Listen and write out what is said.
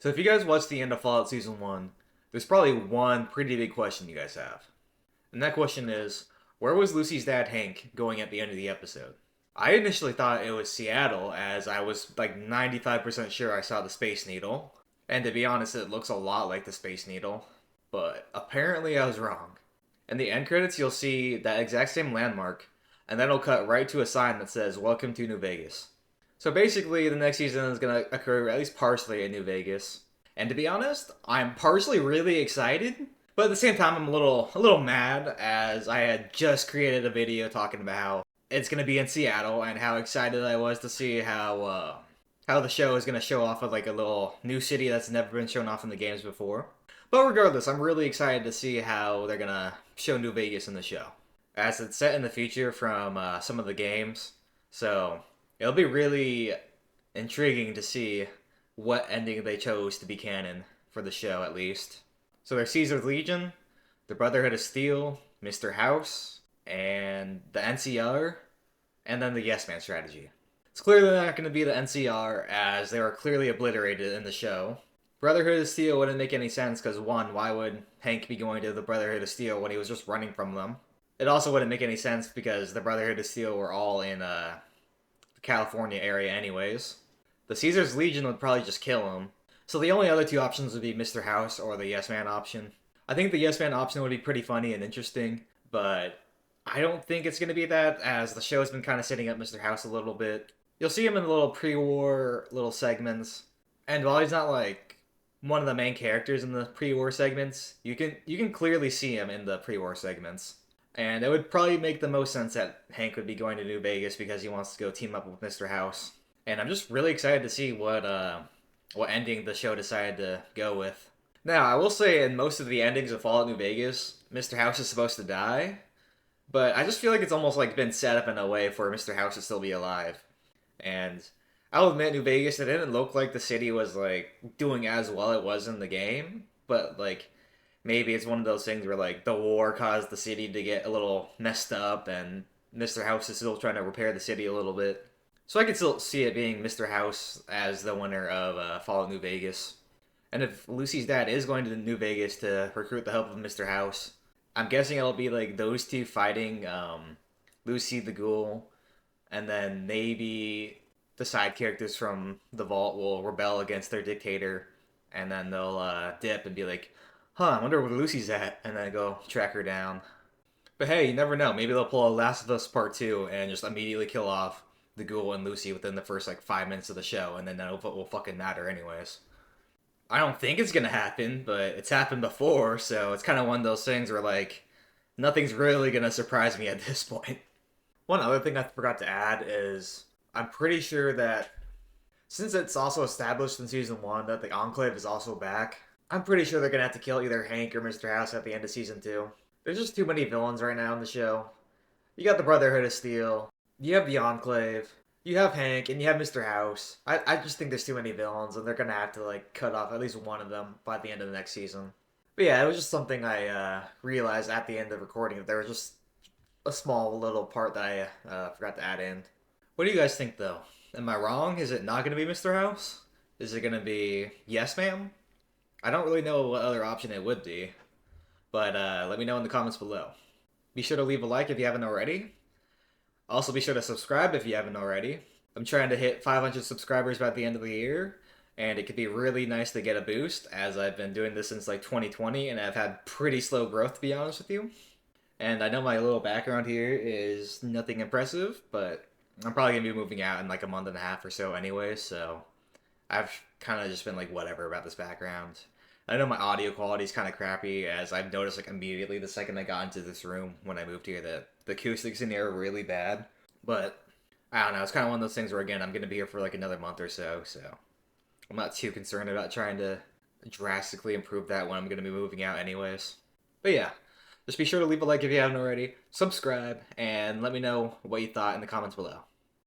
So if you guys watched the end of Fallout Season 1, there's probably one pretty big question you guys have. And that question is, where was Lucy's dad Hank going at the end of the episode? I initially thought it was Seattle, as I was like 95% sure I saw the Space Needle. And to be honest, it looks a lot like the Space Needle. But apparently I was wrong. In the end credits, you'll see that exact same landmark, and then it'll cut right to a sign that says, Welcome to New Vegas. So basically, the next season is going to occur at least partially in New Vegas. And to be honest, I'm partially really excited, but at the same time, I'm a little mad, as I had just created a video talking about how it's going to be in Seattle and how excited I was to see how the show is going to show off of like a little new city that's never been shown off in the games before. But regardless, I'm really excited to see how they're going to show New Vegas in the show, as it's set in the future from some of the games. So it'll be really intriguing to see what ending they chose to be canon for the show, at least. So there's Caesar's Legion, the Brotherhood of Steel, Mr. House, and the NCR, and then the Yes Man strategy. It's clearly not going to be the NCR, as they were clearly obliterated in the show. Brotherhood of Steel wouldn't make any sense, because one, why would Hank be going to the Brotherhood of Steel when he was just running from them? It also wouldn't make any sense because the Brotherhood of Steel were all in the California area anyways. The Caesar's Legion would probably just kill him. So the only other two options would be Mr. House or the Yes Man option. I think the Yes Man option would be pretty funny and interesting, but I don't think it's going to be that, as the show's been kind of setting up Mr. House a little bit. You'll see him in the little pre-war little segments, and while he's not like one of the main characters in the pre-war segments, you can clearly see him in the pre-war segments. And it would probably make the most sense that Hank would be going to New Vegas because he wants to go team up with Mr. House. And I'm just really excited to see what ending the show decided to go with. Now, I will say in most of the endings of Fallout New Vegas, Mr. House is supposed to die, but I just feel like it's almost like been set up in a way for Mr. House to still be alive. And I'll admit, New Vegas, it didn't look like the city was like doing as well it was in the game, but like maybe it's one of those things where like the war caused the city to get a little messed up, and Mr. House is still trying to repair the city a little bit. So I could still see it being Mr. House as the winner of Fallout New Vegas. And if Lucy's dad is going to New Vegas to recruit the help of Mr. House, I'm guessing it'll be like those two fighting Lucy the Ghoul, and then maybe the side characters from the Vault will rebel against their dictator, and then they'll dip and be like, I wonder where Lucy's at, and then go track her down. But hey, you never know. Maybe they'll pull a Last of Us Part 2 and just immediately kill off the Ghoul and Lucy within the first like 5 minutes of the show, and then none of it will fucking matter anyways. I don't think it's gonna happen, but it's happened before, so it's kind of one of those things where like nothing's really gonna surprise me at this point. One other thing I forgot to add is I'm pretty sure that since it's also established in Season 1 that the Enclave is also back, I'm pretty sure they're gonna have to kill either Hank or Mr. House at the end of Season 2. There's just too many villains right now in the show. You got the Brotherhood of Steel, you have the Enclave, you have Hank, and you have Mr. House. I just think there's too many villains, and they're gonna have to like cut off at least one of them by the end of the next season. But yeah, it was just something I realized at the end of recording, that there was just a small little part that I forgot to add in. What do you guys think though? Am I wrong? Is it not gonna be Mr. House? Is it gonna be Yes Ma'am? I don't really know what other option it would be, but let me know in the comments below. Be sure to leave a like if you haven't already. Also, be sure to subscribe if you haven't already. I'm trying to hit 500 subscribers by the end of the year, and it could be really nice to get a boost, as I've been doing this since like 2020, and I've had pretty slow growth, to be honest with you. And I know my little background here is nothing impressive, but I'm probably going to be moving out in like a month and a half or so anyway, so I've kind of just been like whatever about this background. I know my audio quality is kind of crappy, as I've noticed like immediately the second I got into this room when I moved here that the acoustics in here are really bad. But I don't know, it's kind of one of those things where again I'm going to be here for like another month or so I'm not too concerned about trying to drastically improve that when I'm going to be moving out anyways. But yeah, just be sure to leave a like if you haven't already, subscribe, and let me know what you thought in the comments below.